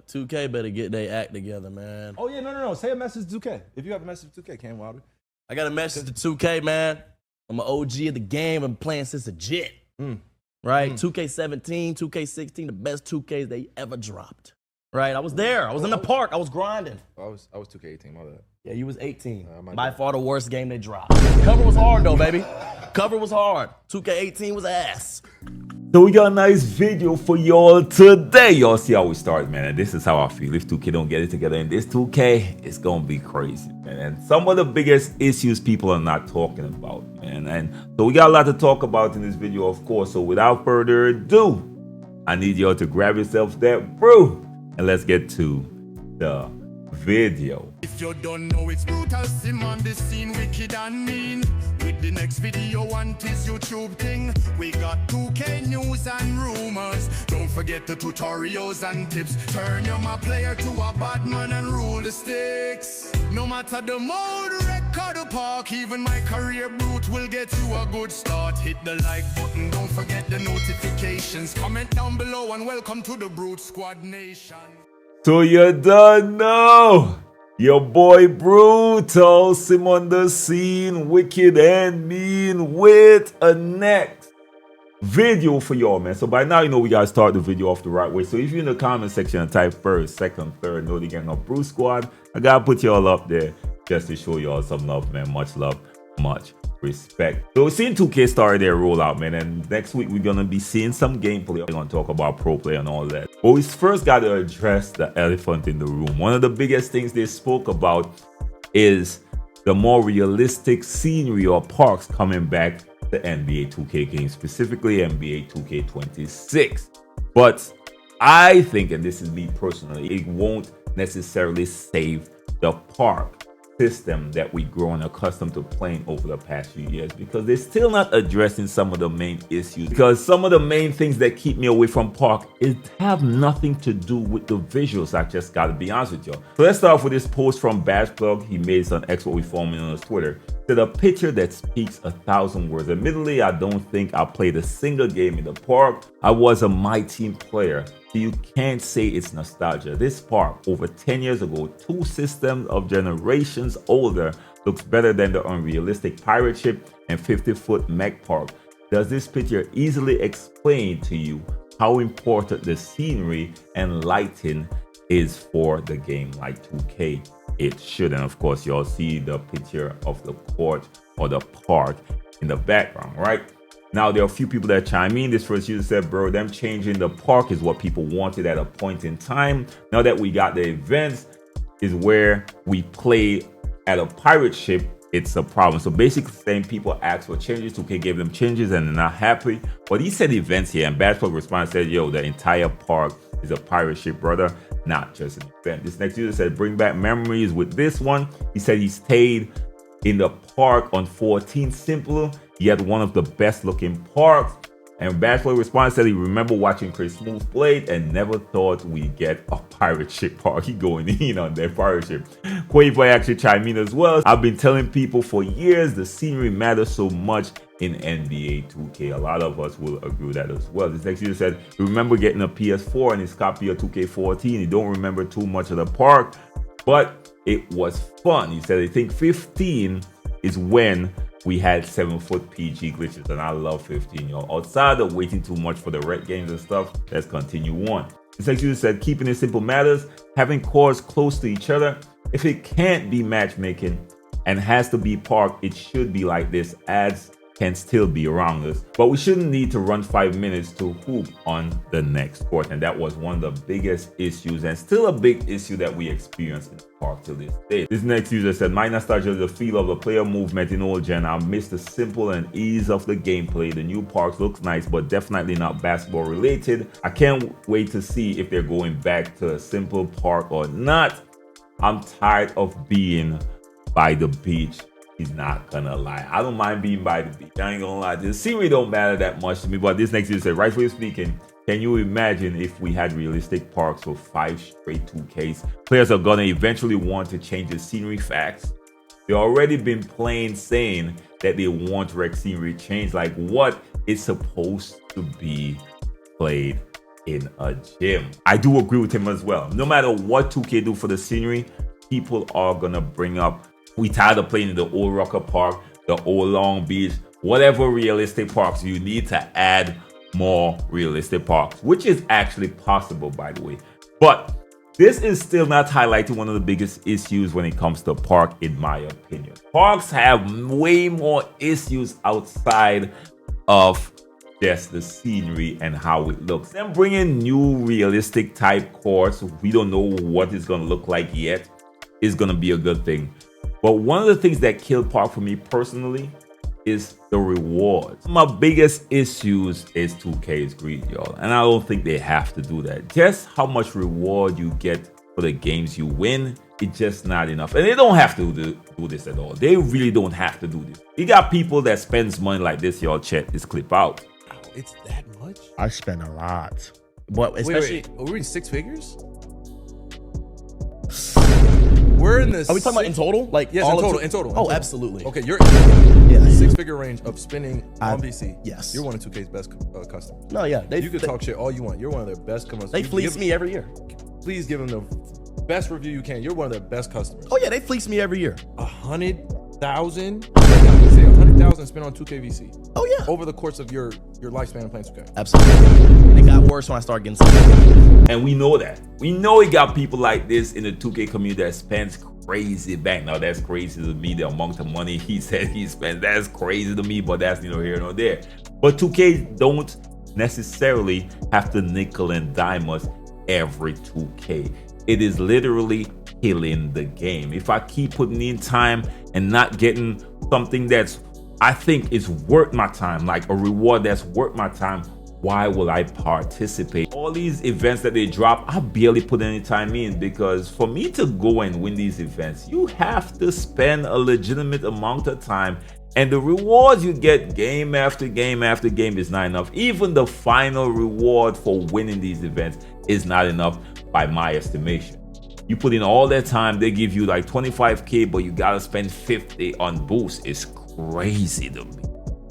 2K better get their act together, man. Oh yeah, no. Say a message to 2K. If you have a message to 2K, Cam Wilder. I got a message to 2K, man. I'm an OG of the game. I'm playing since a jit. Right? 2K17, 2K16, the best 2Ks they ever dropped. Right? I was there. I was in the park. I was grinding. I was 2K18, my bad. Yeah, you was 18. By far the worst game they dropped. Cover was hard though, baby. Cover was hard. 2K18 was ass. So we got a nice video for y'all today. Y'all see how we start, man. And this is how I feel. If 2K don't get it together in this 2K, it's gonna be crazy, man. And some of the biggest issues people are not talking about, man. And so we got a lot to talk about in this video, of course. So without further ado, I need y'all to grab yourself that brew and let's get to the video. If you don't know, it's Brutalsim on the scene, wicked and mean. With the next video on this YouTube thing, we got 2K news and rumors. Don't forget the tutorials and tips. Turn your my player to a bad man and rule the sticks. No matter the mode, record or park, even my career brute will get you a good start. Hit the like button, don't forget the notifications. Comment down below and welcome to the Brute Squad Nation. So you done know. Your boy Brutalsim on the scene, wicked and mean, with a next video for y'all, man. So by now, you know we gotta start the video off the right way. So if you're in the comment section and type first, second, third, know the gang of Brute Squad, I gotta put y'all up there just to show y'all some love, man. Much love, much respect. So we're seeing 2K started their rollout, man, and next week we're gonna be seeing some gameplay. We're gonna talk about pro play and all that. But we first got to address the elephant in the room. One of the biggest things they spoke about is the more realistic scenery or parks coming back to NBA 2K games, specifically NBA 2K26. But I think, and this is me personally, it won't necessarily save the park system that we grown accustomed to playing over the past few years, because they're still not addressing some of the main issues. Because some of the main things that keep me away from park is have nothing to do with the visuals. I just gotta be honest with y'all. So let's start off with this post from Bash Plug. He made some expert we forming on his Twitter. Said a picture that speaks 1,000 words. Admittedly, I don't think I played a single game in the park. I was a My Team player, so you can't say it's nostalgia. This park, over 10 years ago, 2 systems of generations older, looks better than the unrealistic pirate ship and 50-foot mech park. Does this picture easily explain to you how important the scenery and lighting is for the game like 2K? It should. And of course, y'all see the picture of the court or the park in the background, right? Now, there are a few people that chime in. This first user said, bro, them changing the park is what people wanted at a point in time. Now that we got the events is where we play at a pirate ship, it's a problem. So basically saying people asked for changes, 2K gave them changes and they're not happy. But he said events here, and Badplug response said, yo, the entire park is a pirate ship, brother, not just an event. This next user said, bring back memories with this one. He said he stayed in the park on 14 Simple. He had one of the best looking parks. And Bachelor response said he remember watching Chris Smooth play and never thought we'd get a pirate ship park. He going in on their pirate ship. Quavo actually chimed in as well. I've been telling people for years the scenery matters so much in NBA 2K. A lot of us will agree with that as well. This next user said he remember getting a PS4 and his copy of 2K14. He don't remember too much of the park, but it was fun. He said I think 15 is when we had 7-foot PG glitches, and I love 15, yo. Outside of waiting too much for the red games and stuff, let's continue on. This next user said keeping it simple matters, having cores close to each other. If it can't be matchmaking and has to be parked, it should be like this. Ads can still be around us, but we shouldn't need to run 5 minutes to hoop on the next court. And that was one of the biggest issues, and still a big issue that we experience in the park to this day. This next user said, my nostalgia is the feel of the player movement in old gen. I miss the simple and ease of the gameplay. The new parks looks nice, but definitely not basketball related. I can't wait to see if they're going back to a simple park or not. I'm tired of being by the beach. He's not gonna lie. I don't mind being by the beach. I ain't gonna lie. The scenery don't matter that much to me. But this next user said, rightfully speaking, can you imagine if we had realistic parks for 5 straight 2Ks? Players are gonna eventually want to change the scenery. Facts. They already been playing saying that they want rec scenery change. Like what is supposed to be played in a gym. I do agree with him as well. No matter what 2K do for the scenery, people are gonna bring up, we tired of playing in the old Rucker Park, the old Long Beach, whatever realistic parks. You need to add more realistic parks, which is actually possible, by the way. But this is still not highlighting one of the biggest issues when it comes to park, in my opinion. Parks have way more issues outside of just the scenery and how it looks. Them bringing new realistic type courts, we don't know what it's gonna look like yet, is gonna be a good thing. But one of the things that killed park for me personally is the rewards. My biggest issues is 2K's greed, y'all, and I don't think they have to do that. Just how much reward you get for the games you win, it's just not enough. And they don't have to do this at all. They really don't have to do this. You got people that spends money like this, y'all. Check this clip out. Oh, it's that much? I spend a lot. But especially, Wait. Are we in 6 figures? We're in this. are we talking about in total? Like Yes, all in of total. In total. Oh, absolutely. Okay, you're Yeah. 6-figure range of spending on VC. Yes. You're one of 2K's best customers. No, yeah. You can talk shit all you want. You're one of their best customers. They fleece me every year. Please give them the best review you can. You're one of their best customers. Oh yeah, they fleece me every year. 100,000. Say 100,000 spent on 2K VC Oh yeah. over the course of your lifespan of playing 2K. Absolutely. It got worse when I started getting sick. And we know that. We know we got people like this in the 2K community that spends crazy back. Now that's crazy to me, the amount of money he said he spent. That's crazy to me, but that's neither here nor there. But 2K don't necessarily have to nickel and dime us every 2K. It is literally killing the game. If I keep putting in time and not getting something that's, I think is worth my time, like a reward that's worth my time, why will I participate? All these events that they drop, I barely put any time in, because for me to go and win these events, you have to spend a legitimate amount of time, and the rewards you get game after game after game is not enough. Even the final reward for winning these events is not enough by my estimation. You put in all that time, they give you like 25K, but you gotta spend 50 on boost. It's crazy to me.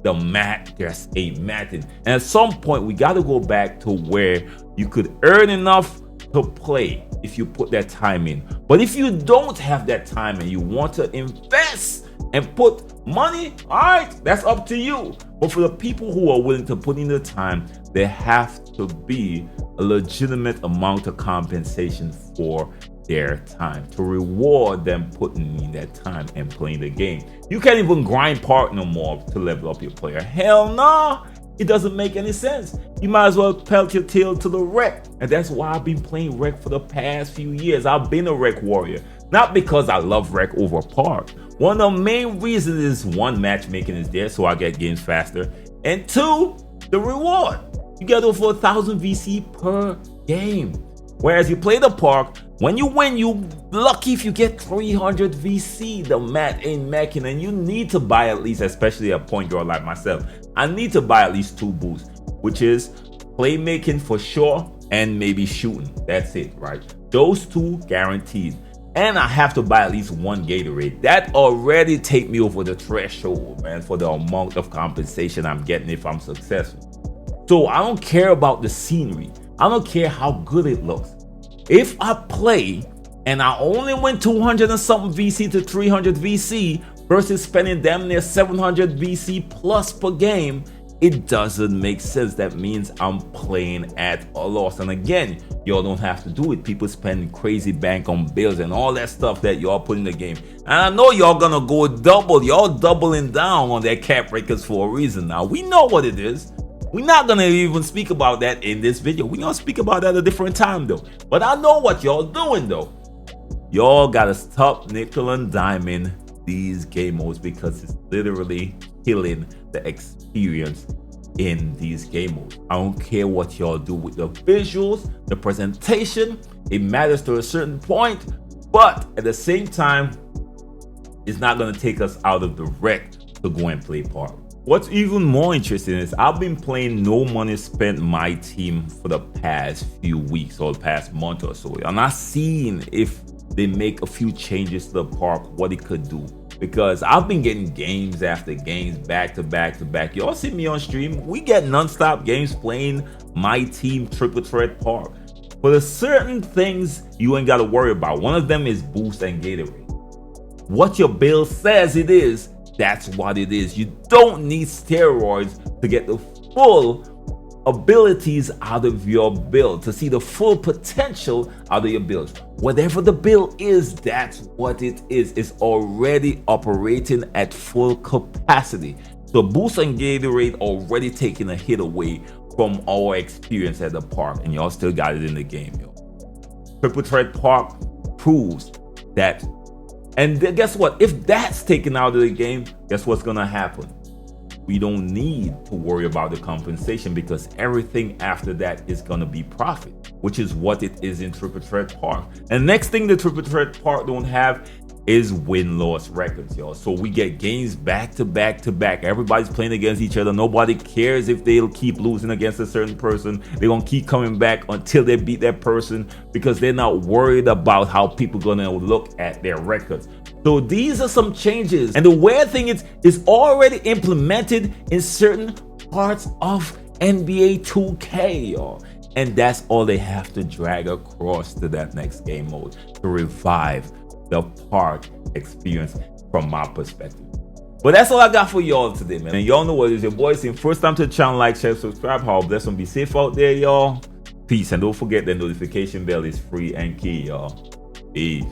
The math just ain't matching. And at some point, we got to go back to where you could earn enough to play if you put that time in. But if you don't have that time and you want to invest and put money, all right, that's up to you. But for the people who are willing to put in the time, there have to be a legitimate amount of compensation for their time to reward them putting in that time and playing the game. You can't even grind part no more to level up your player. Hell no, it doesn't make any sense. You might as well pelt your tail to the wreck. And that's why I've been playing wreck for the past few years. I've been a wreck warrior, not because I love wreck over park. One of the main reasons is, one, matchmaking is there so I get games faster, and two, the reward. You get over 1,000 VC per game. Whereas you play the park, when you win, you lucky if you get 300 VC. The mat ain't macking, and you need to buy at least, especially a point guard like myself, I need to buy at least 2 boosts, which is playmaking for sure and maybe shooting. That's it, right? Those 2 guaranteed. And I have to buy at least 1 Gatorade. That already take me over the threshold, man, for the amount of compensation I'm getting if I'm successful. So I don't care about the scenery. I don't care how good it looks. If I play and I only win 200 and something VC to 300 VC versus spending damn near 700 VC plus per game, it doesn't make sense. That means I'm playing at a loss. And again, y'all don't have to do it. People spend crazy bank on bills and all that stuff that y'all put in the game. And I know y'all gonna go double. Y'all doubling down on their cap breakers for a reason. Now, we know what it is. We're not gonna even speak about that in this video. We're gonna speak about that at a different time though. But I know what y'all doing though. Y'all gotta stop nickel and diming these game modes, because it's literally killing the experience in these game modes. I don't care what y'all do with the visuals, the presentation. It matters to a certain point, but at the same time, it's not gonna take us out of the wreck to go and play park. What's even more interesting is I've been playing No Money Spent my team for the past few weeks or the past month or so, and I've seen if they make a few changes to the park, what it could do. because I've been getting games after games back to back to back. Y'all see me on stream, we get non-stop games playing my team Triple Threat Park. But there's certain things you ain't got to worry about. One of them is boost and Gatorade. What your build says it is, that's what it is. You don't need steroids to get the full abilities out of your build, to see the full potential out of your build. Whatever the build is, that's what it is. It's already operating at full capacity. So boost and Gatorade already taking a hit away from our experience at the park, and y'all still got it in the game, yo. Triple Threat Park proves that. And guess what? If that's taken out of the game, guess what's gonna happen? We don't need to worry about the compensation, because everything after that is gonna be profit, which is what it is in Triple Threat Park. And next thing the Triple Threat Park don't have is win-loss records, y'all. So we get games back to back to back. Everybody's playing against each other. Nobody cares if they'll keep losing against a certain person. They're gonna keep coming back until they beat that person, because they're not worried about how people gonna look at their records. So these are some changes, and the weird thing is, it's already implemented in certain parts of NBA 2K, y'all. And that's all they have to drag across to that next game mode to revive the park experience from my perspective. But that's all I got for y'all today, man. And y'all know what it is. Your boy saying, first time to the channel, like, share, subscribe. How bless and be safe out there, y'all. Peace, and don't forget the notification bell is free and key, y'all. Peace.